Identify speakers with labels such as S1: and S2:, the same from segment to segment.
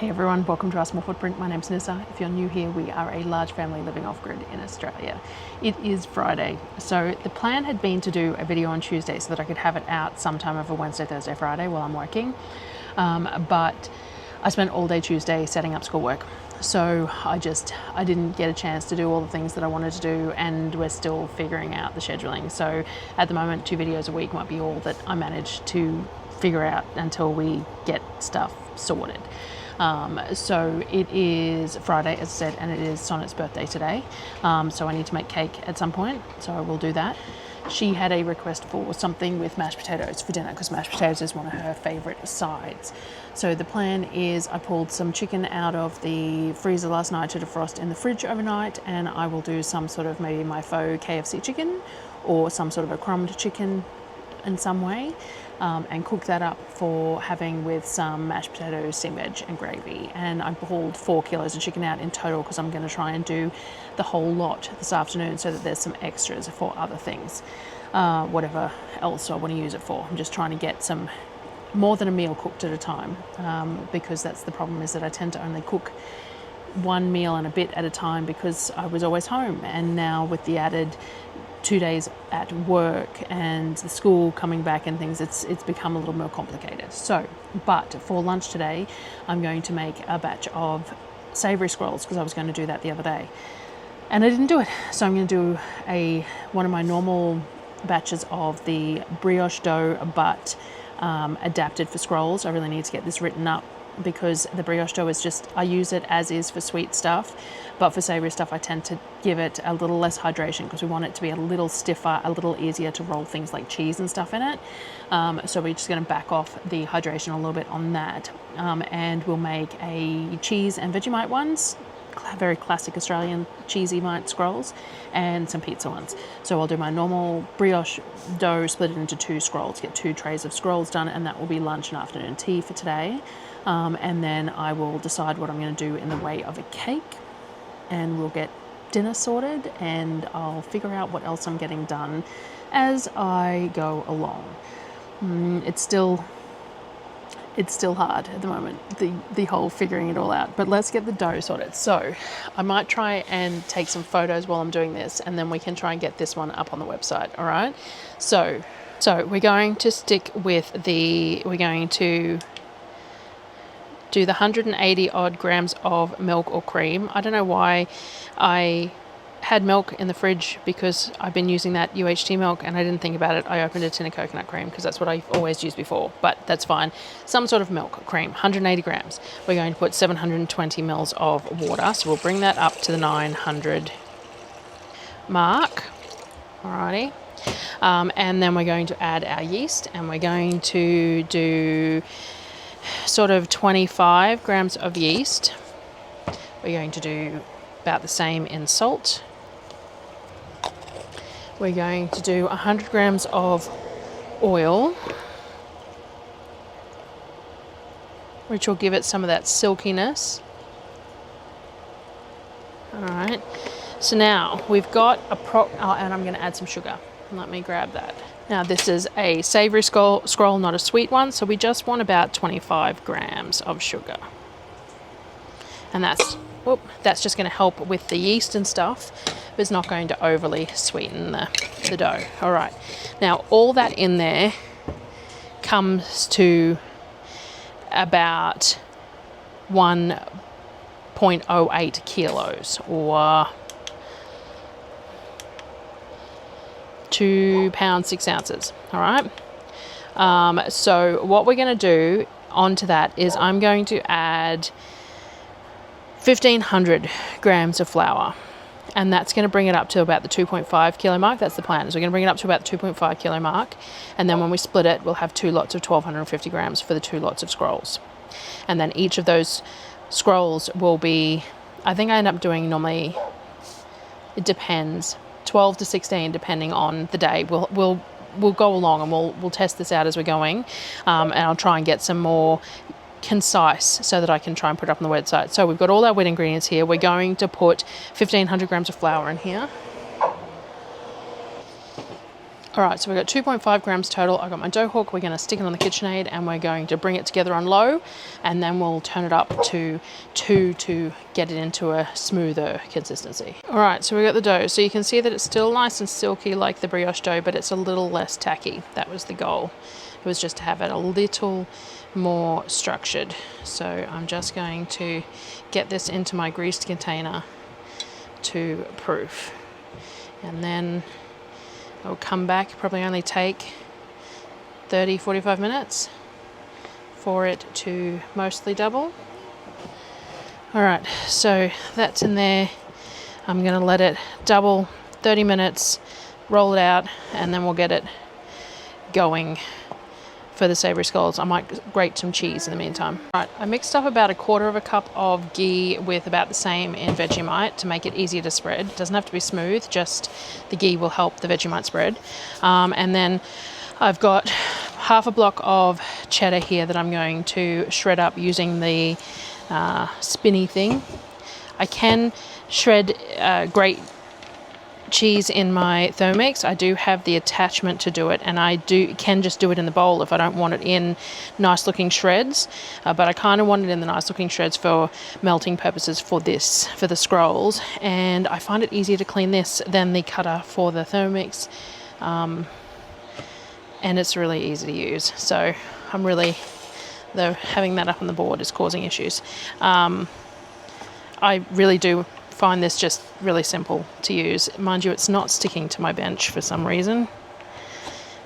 S1: Hey everyone, welcome to our small footprint. My name's Nyssa. If you're new here, we are a large family living off-grid in Australia. It is Friday, so the plan had been to do a video on Tuesday so that I could have it out sometime over Wednesday, Thursday, Friday while I'm working. But I spent all day Tuesday setting up schoolwork. So I didn't get a chance to do all the things that I wanted to do, and we're still figuring out the scheduling. So at the moment, 2 videos a week might be all that I manage to figure out until we get stuff sorted. So it is Friday, as I said, and it is Sonnet's birthday today. So I need to make cake at some point, so I will do that. She had a request for something with mashed potatoes for dinner because mashed potatoes is one of her favourite sides. So the plan is I pulled some chicken out of the freezer last night to defrost in the fridge overnight, and I will do some sort of maybe my faux KFC chicken or some sort of a crumbed chicken in some way, and cook that up for having with some mashed potatoes, steamed veg and gravy. And I pulled 4 kilos of chicken out in total because I'm going to try and do the whole lot this afternoon so that there's some extras for other things, whatever else I want to use it for. I'm just trying to get some more than a meal cooked at a time, because that's the problem, is that I tend to only cook one meal and a bit at a time because I was always home, and now with the added 2 days at work and the school coming back and things, it's become a little more complicated. So, but for lunch today, I'm going to make a batch of savoury scrolls because I was going to do that the other day, and I didn't do it. So I'm going to do one of my normal batches of the brioche dough, but adapted for scrolls. I really need to get this written up because the brioche dough is just, I use it as is for sweet stuff, but for savoury stuff I tend to give it a little less hydration because we want it to be a little stiffer, a little easier to roll things like cheese and stuff in it. So we're just going to back off the hydration a little bit on that, and we'll make a cheese and Vegemite ones, very classic Australian cheesy mite scrolls, and some pizza ones. So I'll do my normal brioche dough, split it into 2 scrolls, get 2 trays of scrolls done, and that will be lunch and afternoon tea for today. And then I will decide what I'm going to do in the way of a cake, and we'll get dinner sorted, and I'll figure out what else I'm getting done as I go along. It's still hard at the moment, the whole figuring it all out, but let's get the dough sorted. So I might try and take some photos while I'm doing this, and then we can try and get this one up on the website. All right, so we're going to stick with we're going to do the 180 odd grams of milk or cream. I don't know why I had milk in the fridge because I've been using that UHT milk and I didn't think about it. I opened a tin of coconut cream because that's what I've always used before, but that's fine. Some sort of milk, cream, 180 grams. We're going to put 720 mils of water. So we'll bring that up to the 900 mark. Alrighty. And then we're going to add our yeast, and we're going to do sort of 25 grams of yeast. We're going to do about the same in salt. We're going to do 100 grams of oil, which will give it some of that silkiness. All right, so now we've got and I'm going to add some sugar. Let me grab that. Now this is a savoury scroll, not a sweet one, so we just want about 25 grams of sugar. And that's just going to help with the yeast and stuff, but it's not going to overly sweeten the dough. All right, now all that in there comes to about 1.08 kilos, or 2 pounds 6 ounces. All right, so what we're going to do onto that is I'm going to add 1,500 grams of flour, and that's going to bring it up to about the 2.5 kilo mark. That's the plan, is we're going to bring it up to about the 2.5 kilo mark, and then when we split it, we'll have 2 lots of 1,250 grams for the 2 lots of scrolls. And then each of those scrolls will be, I think I end up doing, normally it depends, 12 to 16 depending on the day. We'll go along and we'll test this out as we're going, and I'll try and get some more concise so that I can try and put it up on the website. So we've got all our wet ingredients here. We're going to put 1,500 grams of flour in here. All right, so we've got 2.5 grams total. I've got my dough hook. We're going to stick it on the KitchenAid and we're going to bring it together on low, and then we'll turn it up to 2 to get it into a smoother consistency. All right, so we've got the dough. So you can see that it's still nice and silky like the brioche dough, but it's a little less tacky. That was the goal. It was just to have it a little more structured. So I'm just going to get this into my greased container to proof. And then I'll come back, probably only take 30-45 minutes for it to mostly double. All right, so that's in there. I'm gonna let it double 30 minutes, roll it out, and then we'll get it going for the savoury scolds. I might grate some cheese in the meantime. Right, I mixed up about 1/4 cup of ghee with about the same in Vegemite to make it easier to spread. It doesn't have to be smooth, just the ghee will help the Vegemite spread. And then I've got 1/2 block of cheddar here that I'm going to shred up using the spinny thing. I can shred grate cheese in my Thermomix. I do have the attachment to do it, and I can just do it in the bowl if I don't want it in nice looking shreds, but I kind of want it in the nice looking shreds for melting purposes for the scrolls, and I find it easier to clean this than the cutter for the Thermomix, and it's really easy to use. So I'm really, though having that up on the board is causing issues. I really do find this just really simple to use. Mind you, it's not sticking to my bench for some reason,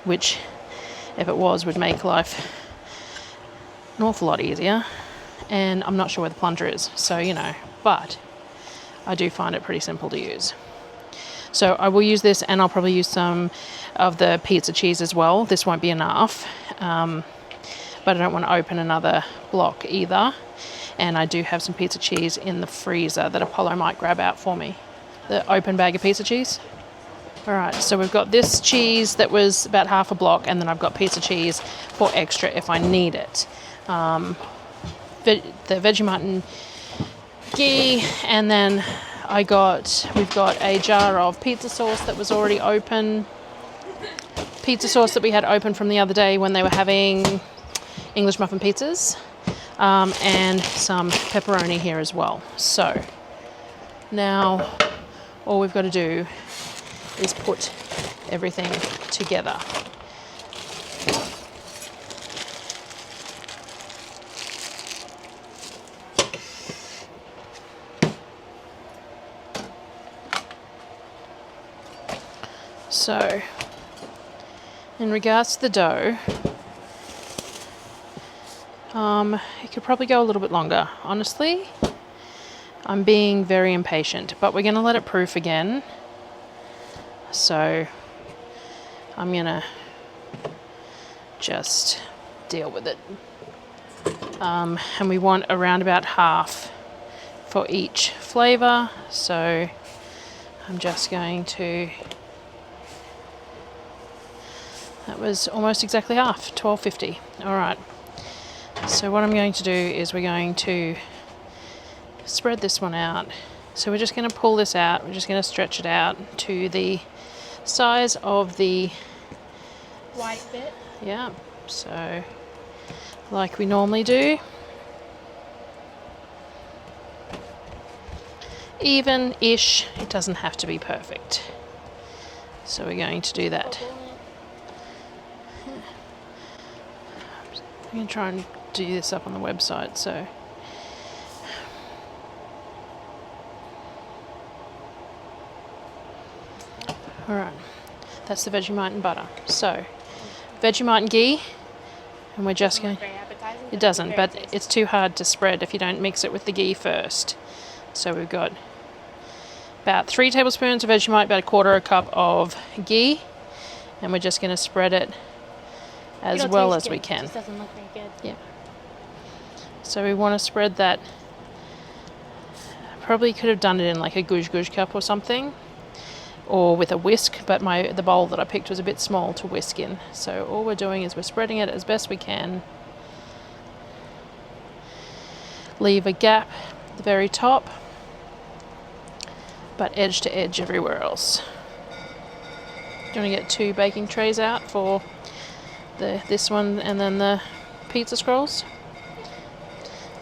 S1: which if it was would make life an awful lot easier, and I'm not sure where the plunger is, so you know, but I do find it pretty simple to use. So I will use this, and I'll probably use some of the pizza cheese as well. This won't be enough, but I don't want to open another block either. And I do have some pizza cheese in the freezer that Apollo might grab out for me. The open bag of pizza cheese. All right, so we've got this cheese that was about 1/2 block, and then I've got pizza cheese for extra if I need it. The Vegemite and ghee, and then we've got a jar of pizza sauce that was already open. Pizza sauce that we had open from the other day when they were having English muffin pizzas. And some pepperoni here as well. So now all we've got to do is put everything together. So in regards to the dough, it could probably go a little bit longer. Honestly, I'm being very impatient, but we're going to let it proof again. So I'm going to just deal with it. And we want around about 1/2 for each flavour. So I'm just going to, that was almost exactly half, 12.50. All right. So what I'm going to do is we're going to spread this one out. So we're just going to pull this out. We're just going to stretch it out to the size of the
S2: white bit.
S1: Yeah, so like we normally do. Even-ish. It doesn't have to be perfect. So we're going to do that. I'm going to try and do this up on the website, so alright, that's the Vegemite and butter. So Vegemite and ghee, and we're just going, it doesn't, but it's too hard to spread if you don't mix it with the ghee first. So we've got about 3 tablespoons of Vegemite, about 1/4 cup of ghee, and we're just going to spread it as well as we can.
S2: It just doesn't look very good.
S1: Yeah. So we want to spread that. Probably could have done it in like a gouge cup or something, or with a whisk, but the bowl that I picked was a bit small to whisk in. So all we're doing is we're spreading it as best we can. Leave a gap at the very top, but edge to edge everywhere else. Do you want to get 2 baking trays out for this one and then the pizza scrolls?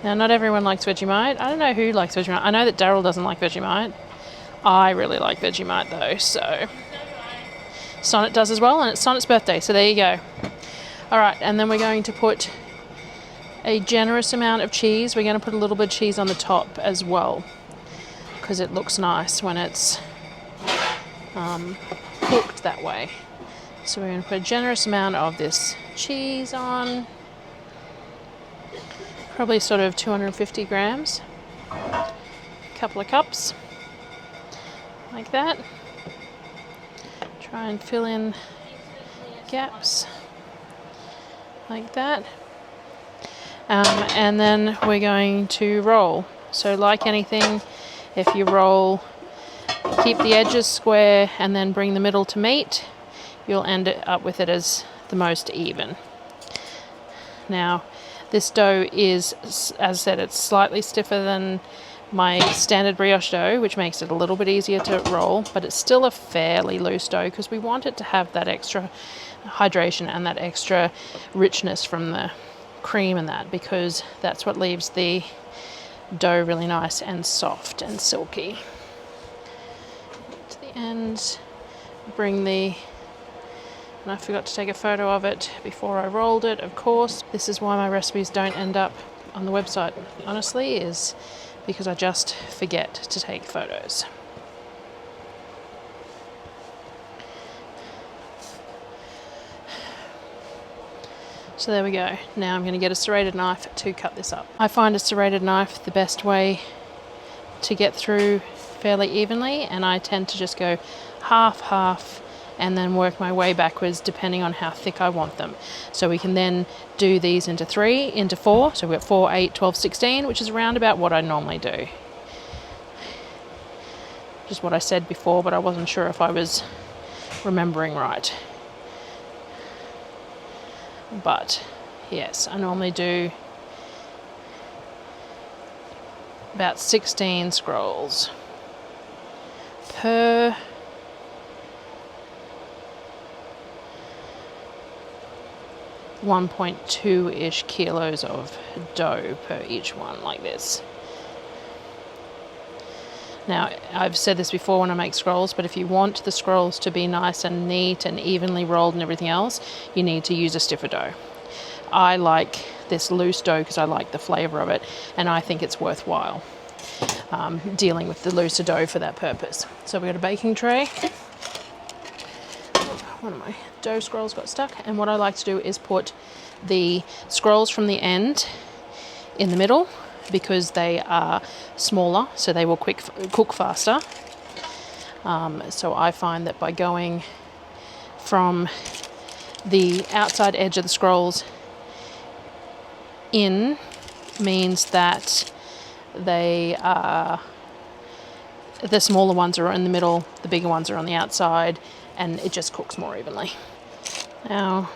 S1: Now, not everyone likes Vegemite. I don't know who likes Vegemite. I know that Darryl doesn't like Vegemite. I really like Vegemite though, so Sonnet does as well, and it's Sonnet's birthday, so there you go. Alright, and then we're going to put a generous amount of cheese. We're going to put a little bit of cheese on the top as well, because it looks nice when it's cooked that way. So we're going to put a generous amount of this cheese on. Probably sort of 250 grams. A couple of cups. Like that. Try and fill in gaps. Like that. And then we're going to roll. So like anything, if you roll, keep the edges square and then bring the middle to meet, you'll end up with it as the most even. Now, this dough is, as I said, it's slightly stiffer than my standard brioche dough, which makes it a little bit easier to roll, but it's still a fairly loose dough because we want it to have that extra hydration and that extra richness from the cream and that, because that's what leaves the dough really nice and soft and silky. To the end, bring the, and I forgot to take a photo of it before I rolled it, of course. This is why my recipes don't end up on the website, honestly, is because I just forget to take photos. So there we go. Now I'm going to get a serrated knife to cut this up. I find a serrated knife the best way to get through fairly evenly, and I tend to just go half and then work my way backwards depending on how thick I want them. So we can then do these into 3, into 4. So we've got 4, 8, 12, 16, which is around about what I normally do. Just what I said before, but I wasn't sure if I was remembering right. But yes, I normally do about 16 scrolls per (1.2-ish) kilos of dough per each one, like this. Now, I've said this before when I make scrolls, but if you want the scrolls to be nice and neat and evenly rolled and everything else, you need to use a stiffer dough. I like this loose dough because I like the flavour of it, and I think it's worthwhile dealing with the looser dough for that purpose. So we've got a baking tray. One of my dough scrolls got stuck, and what I like to do is put the scrolls from the end in the middle, because they are smaller, so they will cook faster. So I find that by going from the outside edge of the scrolls in means that they are, the smaller ones are in the middle, the bigger ones are on the outside, and it just cooks more evenly. Now,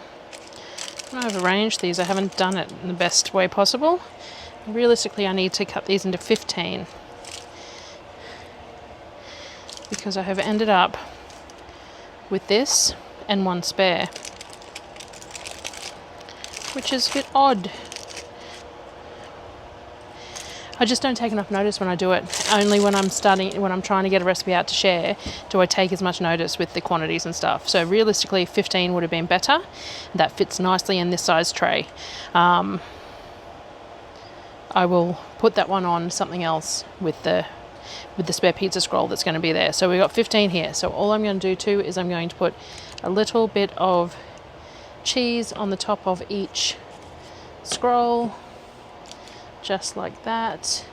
S1: when I've arranged these, I haven't done it in the best way possible. Realistically, I need to cut these into 15 because I have ended up with this and one spare, which is a bit odd. I just don't take enough notice when I do it. Only when I'm trying to get a recipe out to share, do I take as much notice with the quantities and stuff. So realistically, 15 would have been better. That fits nicely in this size tray. I will put that one on something else with the spare pizza scroll that's going to be there. So we've got 15 here. So all I'm going to do too is I'm going to put a little bit of cheese on the top of each scroll, just like that.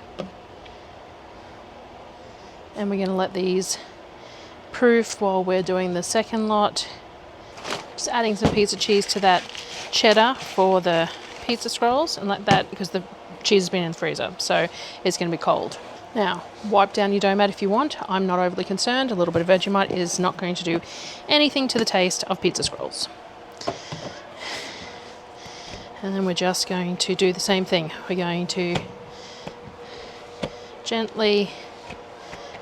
S1: And we're going to let these proof while we're doing the second lot. Just adding some pizza cheese to that cheddar for the pizza scrolls, and like that, because the cheese has been in the freezer, so it's going to be cold. Now, wipe down your dough mat if you want. I'm not overly concerned. A little bit of Vegemite is not going to do anything to the taste of pizza scrolls. And then we're just going to do the same thing. We're going to gently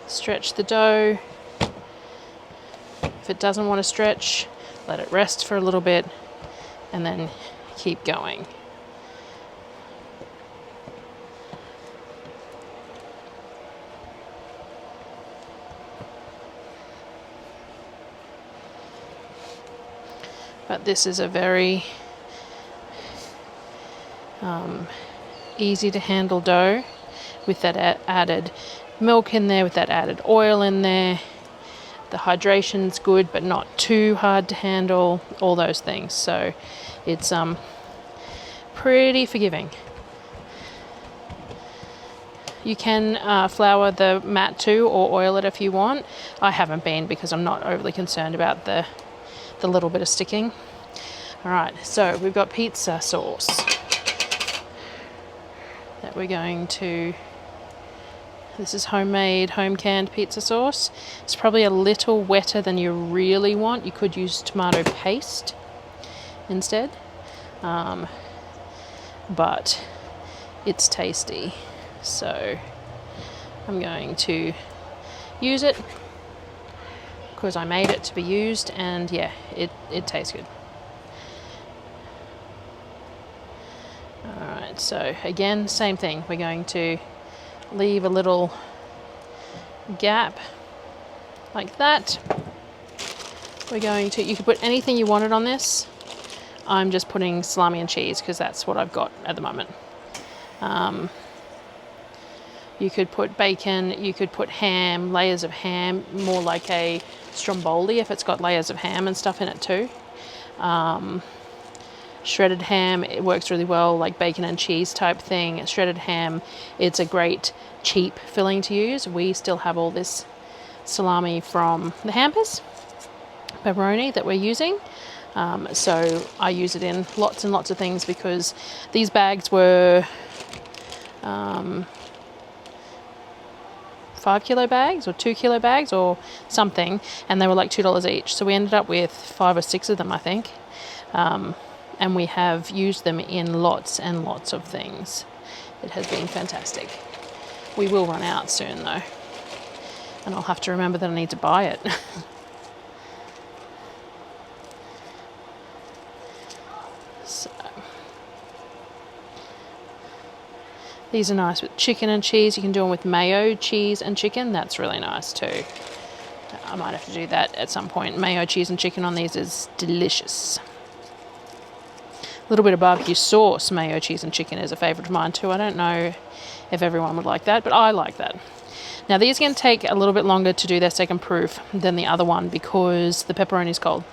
S1: stretch the dough If it doesn't want to stretch, let it rest for a little bit and then keep going. But this is a very easy to handle dough with that added milk in there, with that added oil in there. The hydration's good, but not too hard to handle, all those things. So it's pretty forgiving. You can flour the mat too, or oil it if you want. I haven't been because I'm not overly concerned about the little bit of sticking. All right, so we've got pizza sauce that we're going to, this is homemade, home-canned pizza sauce. It's probably a little wetter than you really want. You could use tomato paste instead, but it's tasty. So I'm going to use it because I made it to be used, and yeah, it tastes good. Alright, so again, same thing. We're going to leave a little gap like that. We're going to, you can put anything you wanted on this. I'm just putting salami and cheese because that's what I've got at the moment. You could put bacon, you could put ham, layers of ham, more like a stromboli if it's got layers of ham and stuff in it too. Shredded ham, it works really well, like bacon and cheese type thing. Shredded ham, it's a great cheap filling to use. We still have all this salami from the Hampers, pepperoni that we're using. So I use it in lots and lots of things because these bags were 5 kilo bags or 2 kilo bags or something, and they were like $2 each. So we ended up with 5 or 6 of them, I think. And we have used them in lots and lots of things. It has been fantastic. We will run out soon though, and I'll have to remember that I need to buy it. So these are nice with chicken and cheese. You can do them with mayo, cheese and chicken. That's really nice too. I might have to do that at some point. Mayo, cheese and chicken on these is delicious. A little bit of barbecue sauce, mayo, cheese and chicken is a favourite of mine too. I don't know if everyone would like that, but I like that. Now these are going to take a little bit longer to do their second proof than the other one because the pepperoni is cold.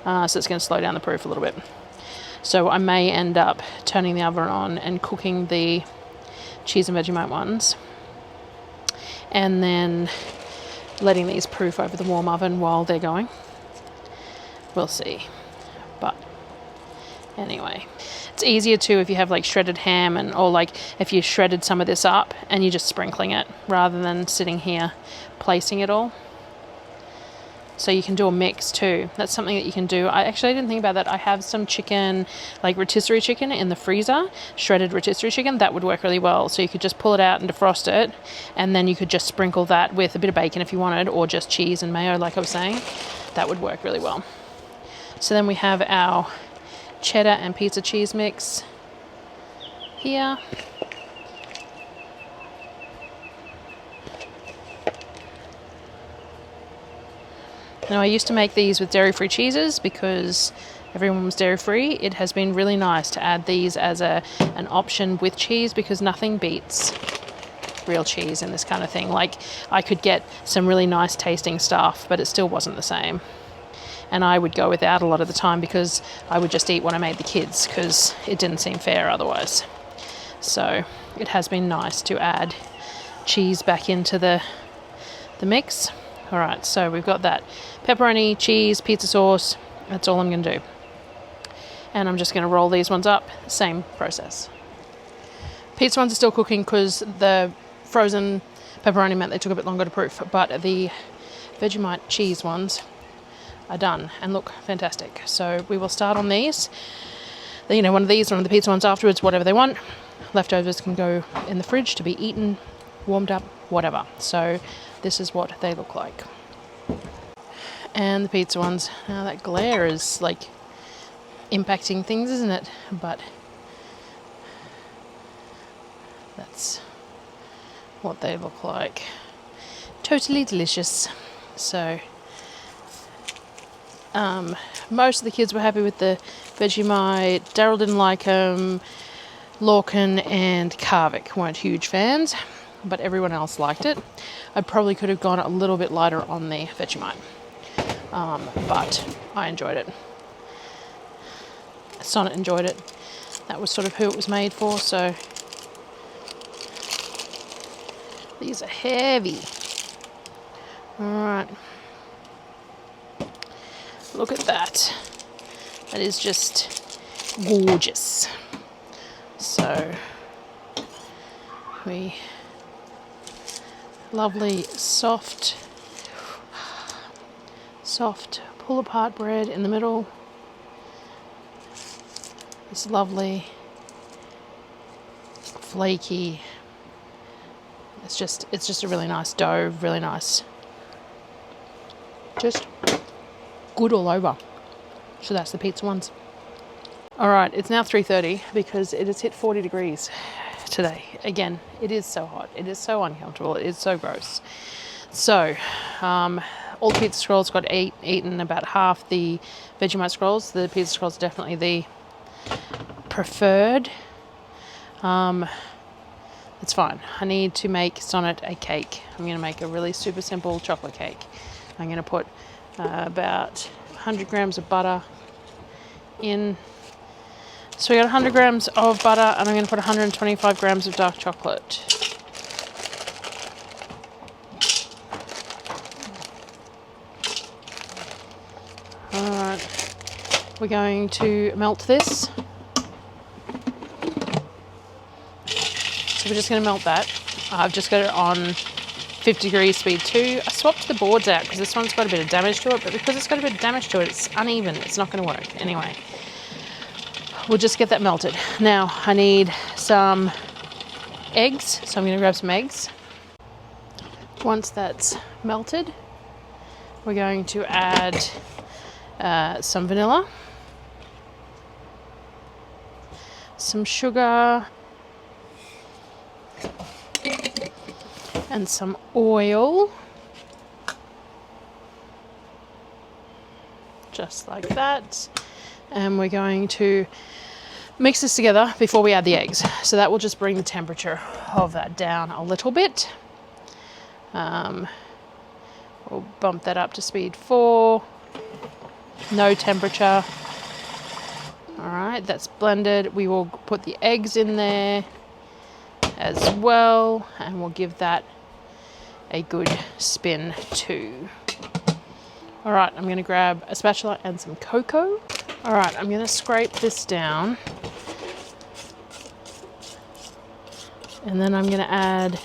S1: So it's going to slow down the proof a little bit. So I may end up turning the oven on and cooking the cheese and Vegemite ones, and then letting these proof over the warm oven while they're going. We'll see. But anyway, it's easier too if you have like shredded ham, and or like if you shredded some of this up and you're just sprinkling it rather than sitting here placing it all. So you can do a mix too. That's something that you can do. I didn't think about that. I have some chicken, like rotisserie chicken in the freezer, shredded rotisserie chicken. That would work really well. So you could just pull it out and defrost it, and then you could just sprinkle that with a bit of bacon if you wanted, or just cheese and mayo like I was saying. That would work really well. So then we have our cheddar and pizza cheese mix here. Now I used to make these with dairy-free cheeses because everyone was dairy-free. It has been really nice to add these as an option with cheese because nothing beats real cheese in this kind of thing. Like I could get some really nice tasting stuff, but it still wasn't the same. And I would go without a lot of the time because I would just eat what I made the kids because it didn't seem fair otherwise. So it has been nice to add cheese back into the mix. All right, so we've got that pepperoni, cheese, pizza sauce. That's all I'm going to do. And I'm just going to roll these ones up. Same process. Pizza ones are still cooking because the frozen pepperoni meant they took a bit longer to proof. But the Vegemite cheese ones are done and look fantastic. So we will start on these. You know, one of these, one of the pizza ones afterwards, whatever they want. Leftovers can go in the fridge to be eaten, warmed up, whatever. So this is what they look like. and the pizza ones. Now that glare is like impacting things, isn't it? But that's what they look like. Totally delicious. So most of the kids were happy with the Vegemite. Darryl didn't like them. Lorcan and Kavik weren't huge fans, but everyone else liked it. I probably could have gone a little bit lighter on the Vegemite, but I enjoyed it. Sonnet enjoyed it. That was sort of who it was made for, so these are heavy. Alright. Look at that. That is just gorgeous. So, lovely soft pull apart bread in the middle. This lovely flaky. It's just a really nice dough, really nice. Just good all over. So that's the pizza ones. All right, it's now 3:30 because it has hit 40 degrees today. Again, it is so hot. It is so uncomfortable. It is so gross. So, all the pizza scrolls got eaten, about half the Vegemite scrolls. The pizza scrolls are definitely the preferred. It's fine. I need to make Sonnet a cake. I'm going to make a really super simple chocolate cake. I'm going to put about 100 grams of butter in. So we got 100 grams of butter, and I'm going to put 125 grams of dark chocolate. Alright, we're going to melt this. So we're just going to melt that. I've just got it on 50 degrees speed 2. I swapped the boards out because this one's got a bit of damage to it, but because it's got a bit of damage to it, it's uneven. It's not going to work. Anyway, we'll just get that melted. Now I need some eggs, so I'm going to grab some eggs. Once that's melted, we're going to add some vanilla, some sugar, and some oil, just like that. And we're going to mix this together before we add the eggs. So that will just bring the temperature of that down a little bit. We'll bump that up to speed 4. No temperature. All right, that's blended. We will put the eggs in there as well, and we'll give that a good spin too. All right, I'm going to grab a spatula and some cocoa. All right, I'm going to scrape this down, and then I'm going to add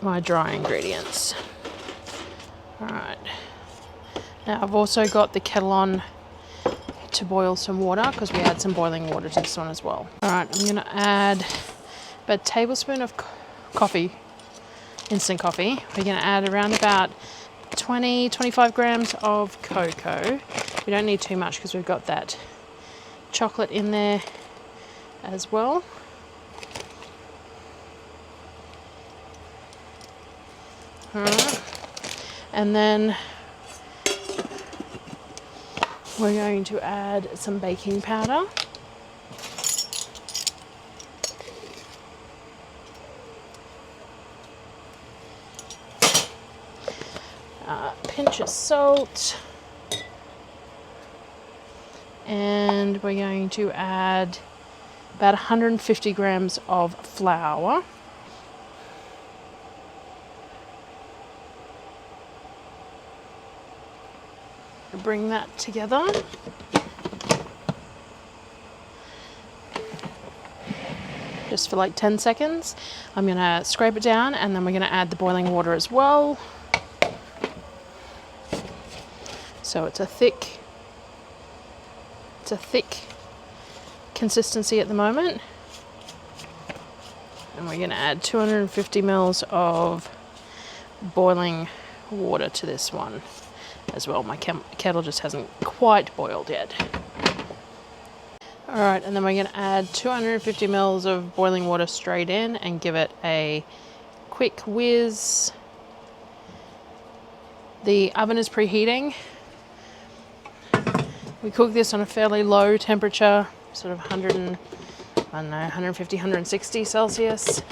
S1: my dry ingredients. All right, now I've also got the kettle on to boil some water because we add some boiling water to this one as well. All right, I'm going to add about a tablespoon of coffee, instant coffee. We're going to add around about 25 grams of cocoa. We don't need too much because we've got that chocolate in there as well. All right. And then we're going to add some baking powder. Pinch of salt, and we're going to add about 150 grams of flour. Bring that together. Just for like 10 seconds. I'm going to scrape it down, and then we're going to add the boiling water as well. So it's a thick consistency at the moment. And we're going to add 250 mils of boiling water to this one. as well. My kettle just hasn't quite boiled yet. All right, and then we're going to add 250 mils of boiling water straight in and give it a quick whiz. The oven is preheating. We cook this on a fairly low temperature, sort of 150, 160 Celsius,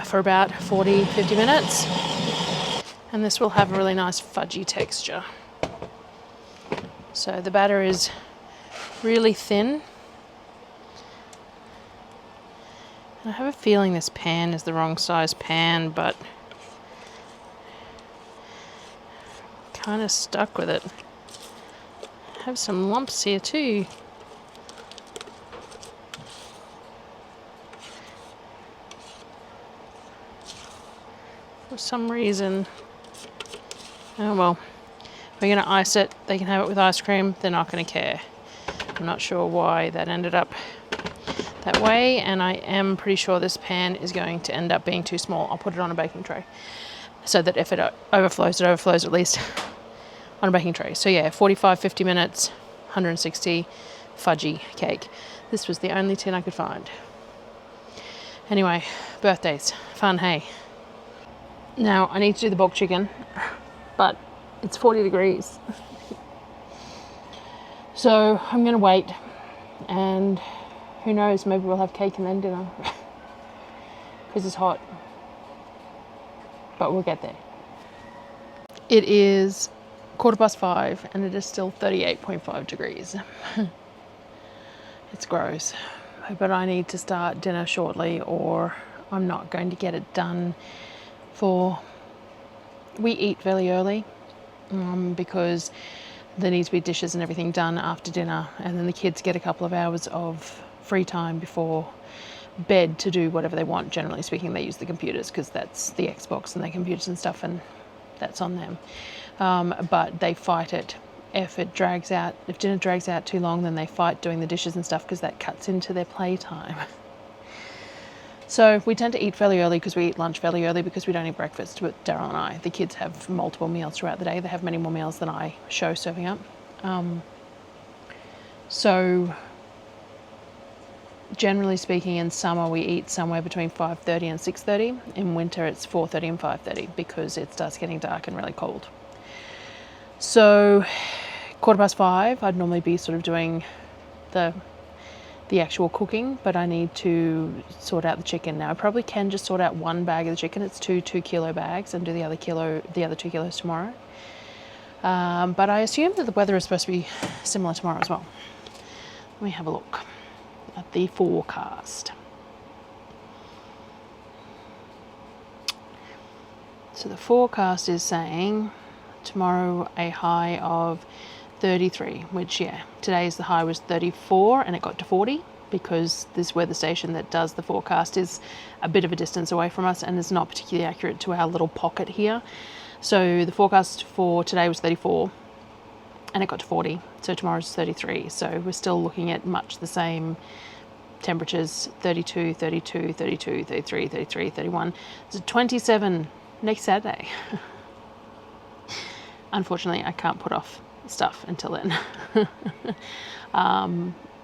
S1: for about 40, 50 minutes. And this will have a really nice fudgy texture. So the batter is really thin. I have a feeling this pan is the wrong size pan, but kind of stuck with it. I have some lumps here too. For some reason. Oh well. If we're going to ice it, they can have it with ice cream, they're not going to care. I'm not sure why that ended up that way, and I am pretty sure this pan is going to end up being too small. I'll put it on a baking tray so that if it overflows at least on a baking tray. So yeah, 45, 50 minutes, 160, fudgy cake. This was the only tin I could find. Anyway, birthdays, fun, hey. Now I need to do the bok chicken, but it's 40 degrees. So I'm going to wait, and who knows, maybe we'll have cake and then dinner because it's hot, but we'll get there. It is 5:15 and it is still 38.5 degrees. It's gross, but I need to start dinner shortly or I'm not going to get it done. We eat fairly early because there needs to be dishes and everything done after dinner, and then the kids get a couple of hours of free time before bed to do whatever they want. Generally speaking, they use the computers because that's the Xbox and their computers and stuff, and that's on them. But they fight it if dinner drags out too long, then they fight doing the dishes and stuff because that cuts into their playtime. So we tend to eat fairly early because we eat lunch fairly early because we don't eat breakfast with Darryl and I. The kids have multiple meals throughout the day. They have many more meals than I show serving up. So generally speaking, in summer we eat somewhere between 5:30 and 6:30. In winter it's 4:30 and 5:30 because it starts getting dark and really cold. So 5:15, I'd normally be sort of doing the actual cooking, but I need to sort out the chicken. Now I probably can just sort out one bag of the chicken. It's two 2-kilo bags, and do the other 2 kilos tomorrow. But I assume that the weather is supposed to be similar tomorrow as well. Let me have a look at the forecast. So the forecast is saying tomorrow a high of 33, which, yeah, today's the high was 34 and it got to 40 because this weather station that does the forecast is a bit of a distance away from us and is not particularly accurate to our little pocket here. So the forecast for today was 34 and it got to 40, so tomorrow's 33. So we're still looking at much the same temperatures: 32, 32, 32, 33, 33, 31. It's 27 next Saturday. Unfortunately, I can't put off stuff until then.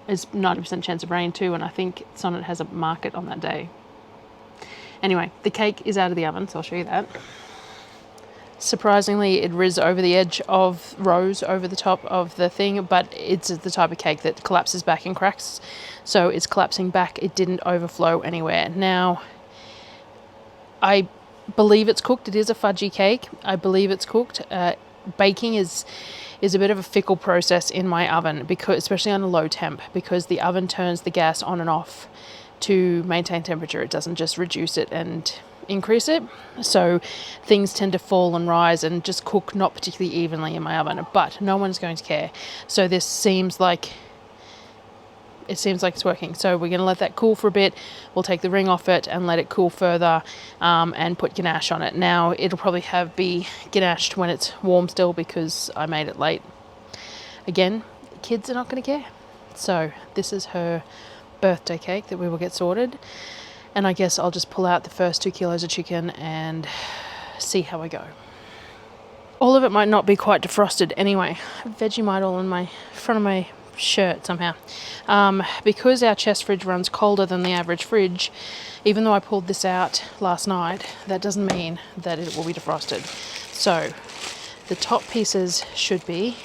S1: There's 90% chance of rain too, and I think Sonnet has a market on that day. Anyway, the cake is out of the oven, so I'll show you that. Surprisingly, it rose over the top of the thing, but it's the type of cake that collapses back and cracks, so it's collapsing back. It didn't overflow anywhere. Now, I believe it's cooked. It is a fudgy cake. I believe it's cooked. Baking is a bit of a fickle process in my oven, because especially on a low temp, because the oven turns the gas on and off to maintain temperature. It doesn't just reduce it and increase it. So things tend to fall and rise and just cook not particularly evenly in my oven, but no one's going to care. So this seems like it's working. So we're going to let that cool for a bit. We'll take the ring off it and let it cool further, and put ganache on it. Now it'll probably be ganached when it's warm still because I made it late. Again, kids are not going to care. So this is her birthday cake that we will get sorted. And I guess I'll just pull out the first 2 kilos of chicken and see how I go. All of it might not be quite defrosted anyway. Vegemite all in my front of my shirt somehow. Because our chest fridge runs colder than the average fridge, even though I pulled this out last night, that doesn't mean that it will be defrosted. So the top pieces should be,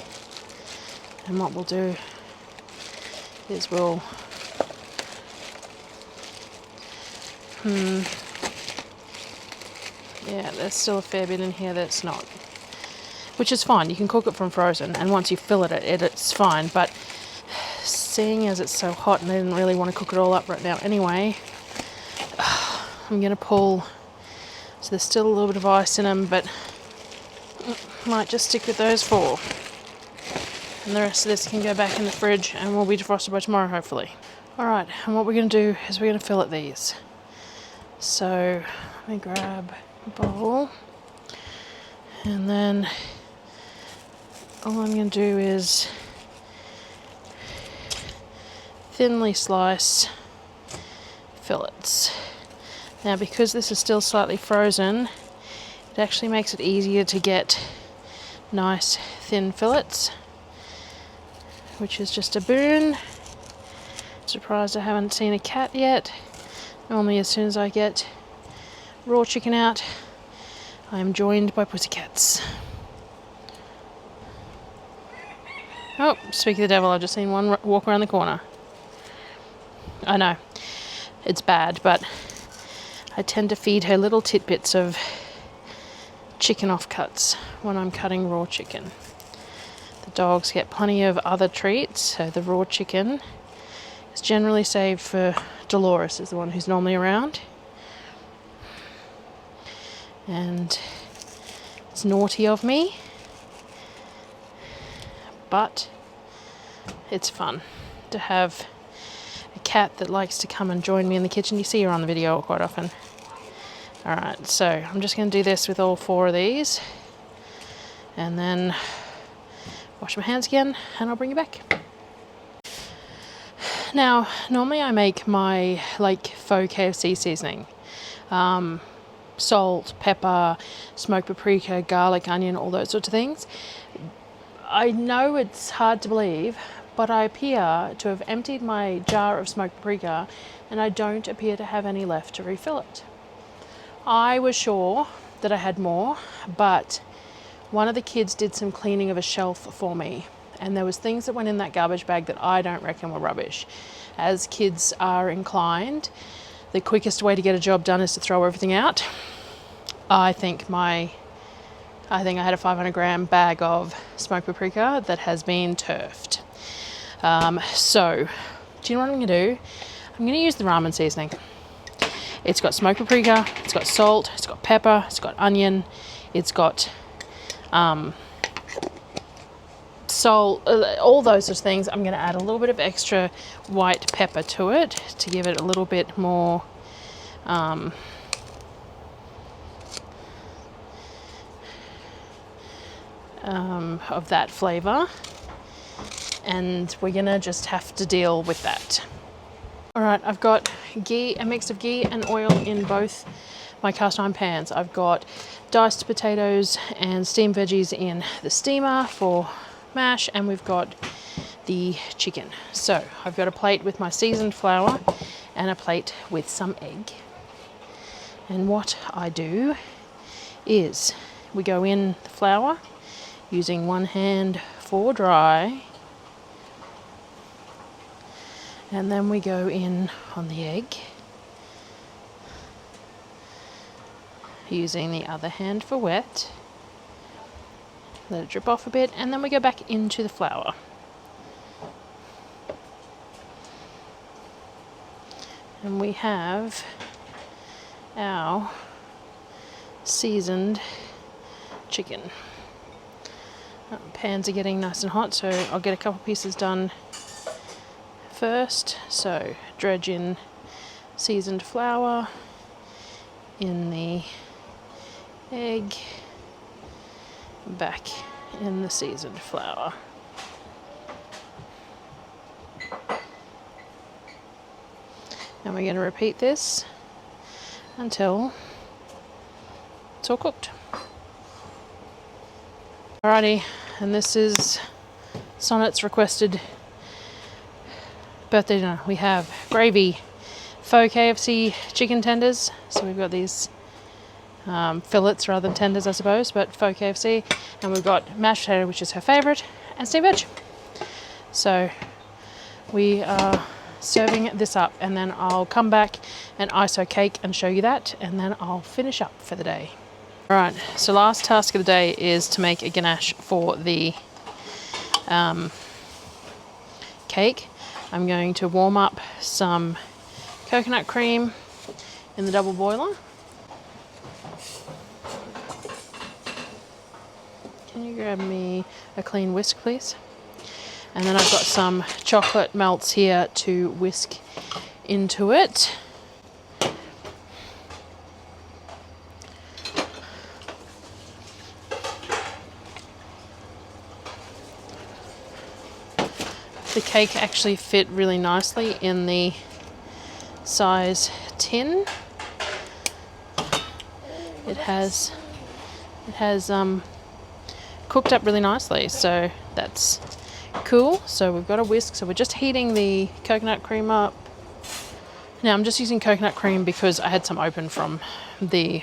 S1: and what we'll do is we'll yeah, there's still a fair bit in here that's not, which is fine. You can cook it from frozen, and once you fillet it, it's fine. But seeing as it's so hot and I didn't really want to cook it all up right now anyway, I'm going to pull, so there's still a little bit of ice in them, but might just stick with those 4. And the rest of this can go back in the fridge and will be defrosted by tomorrow, hopefully. Alright, and what we're going to do is we're going to fillet these. So, let me grab a bowl, and then all I'm going to do is thinly slice fillets. Now, because this is still slightly frozen, it actually makes it easier to get nice thin fillets, which is just a boon. Surprised I haven't seen a cat yet. Normally as soon as I get raw chicken out, I am joined by pussycats. Oh, speak of the devil, I've just seen one walk around the corner. I know, it's bad, but I tend to feed her little tidbits of chicken offcuts when I'm cutting raw chicken. The dogs get plenty of other treats, so the raw chicken is generally saved for Dolores, is the one who's normally around. And it's naughty of me, but it's fun to have a cat that likes to come and join me in the kitchen. You see her on the video quite often. Alright, so I'm just going to do this with all 4 of these, and then wash my hands again, and I'll bring you back. Now, normally I make my faux KFC seasoning. Salt, pepper, smoked paprika, garlic, onion, all those sorts of things. I know it's hard to believe, but I appear to have emptied my jar of smoked paprika, and I don't appear to have any left to refill it. I was sure that I had more, but one of the kids did some cleaning of a shelf for me, and there was things that went in that garbage bag that I don't reckon were rubbish. As kids are inclined, the quickest way to get a job done is to throw everything out. I think I had a 500 gram bag of smoked paprika that has been turfed. So, do you know what I'm going to do? I'm going to use the ramen seasoning. It's got smoked paprika, it's got salt, it's got pepper, it's got onion, it's got salt, all those sorts of things. I'm going to add a little bit of extra white pepper to it to give it a little bit more of that flavour, and we're going to just have to deal with that. Alright, I've got ghee, a mix of ghee and oil in both my cast iron pans. I've got diced potatoes and steamed veggies in the steamer for mash, and we've got the chicken. So I've got a plate with my seasoned flour and a plate with some egg. And what I do is we go in the flour using one hand for dry, and then we go in on the egg using the other hand for wet. Let it drip off a bit, and then we go back into the flour. And we have our seasoned chicken. Pans are getting nice and hot, so I'll get a couple pieces done first. So dredge in seasoned flour, in the egg, back in the seasoned flour. And we're going to repeat this until it's all cooked. Alrighty, and this is Sonnet's requested birthday dinner. We have gravy, faux KFC chicken tenders. So we've got these fillets rather than tenders, I suppose, but faux KFC. And we've got mashed potato, which is her favourite, and steamed veg. So we are serving this up, and then I'll come back and ISO cake and show you that, and then I'll finish up for the day. Alright, so last task of the day is to make a ganache for the cake. I'm going to warm up some coconut cream in the double boiler. Can you grab me a clean whisk, please? And then I've got some chocolate melts here to whisk into it. The cake actually fit really nicely in the size tin. It has cooked up really nicely, so that's cool. So we've got a whisk, so we're just heating the coconut cream up. Now I'm just using coconut cream because I had some open from the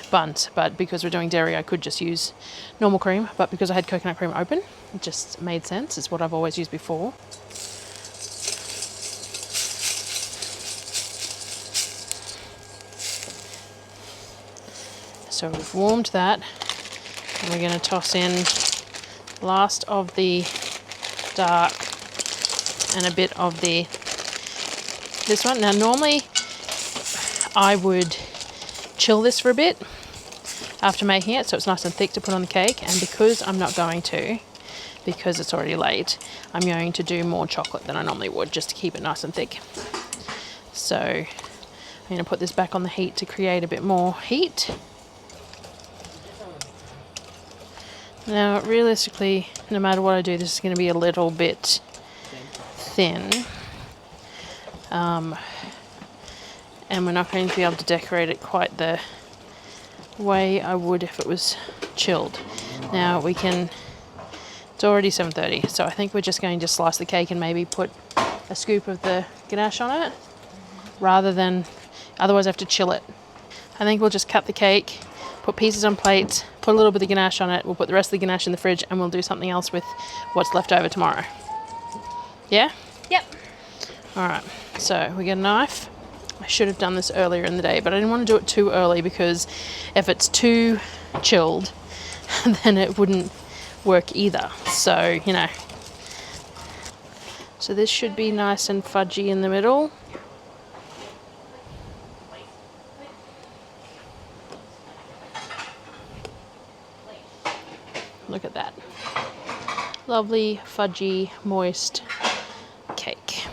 S1: buns, but because we're doing dairy I could just use normal cream, but because I had coconut cream open it just made sense. It's what I've always used before. So we've warmed that, and we're going to toss in last of the dark and a bit of this one. Now normally I would chill this for a bit after making it so it's nice and thick to put on the cake, and because I'm not going to, because it's already late, I'm going to do more chocolate than I normally would just to keep it nice and thick. So I'm going to put this back on the heat to create a bit more heat. Now realistically, no matter what I do, this is going to be a little bit thin. And we're not going to be able to decorate it quite the way I would if it was chilled. Now we can, it's already 7:30, so I think we're just going to slice the cake and maybe put a scoop of the ganache on it, rather than, otherwise I have to chill it. I think we'll just cut the cake, put pieces on plates, put a little bit of ganache on it, we'll put the rest of the ganache in the fridge, and we'll do something else with what's left over tomorrow. Yeah?
S2: Yep.
S1: Alright, so we get a knife. I should have done this earlier in the day, but I didn't want to do it too early because if it's too chilled, then it wouldn't work either. So, you know. So this should be nice and fudgy in the middle. Look at that. Lovely, fudgy, moist cake.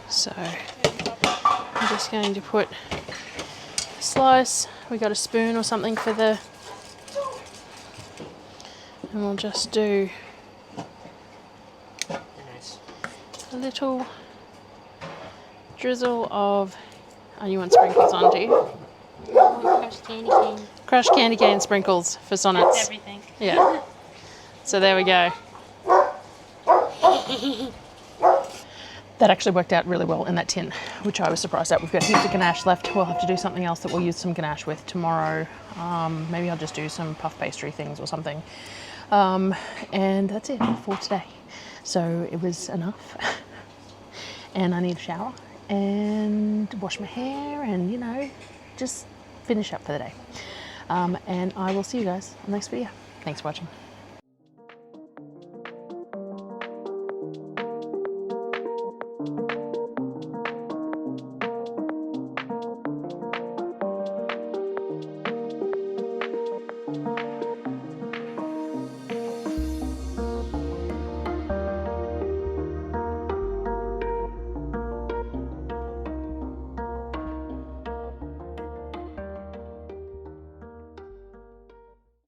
S1: So I'm just going to put a slice. We got a spoon or something for the, and we'll just do a little drizzle of, oh, you want sprinkles on, do you?
S2: Crushed candy cane.
S1: Crushed candy cane sprinkles for Sonnets.
S2: Everything.
S1: Yeah. So there we go. That actually worked out really well in that tin, which I was surprised at. We've got heaps of ganache left. We'll have to do something else that we'll use some ganache with tomorrow. Maybe I'll just do some puff pastry things or something. And that's it for today. So it was enough. And I need a shower and wash my hair and, you know, just finish up for the day. And I will see you guys in the next video. Thanks for watching.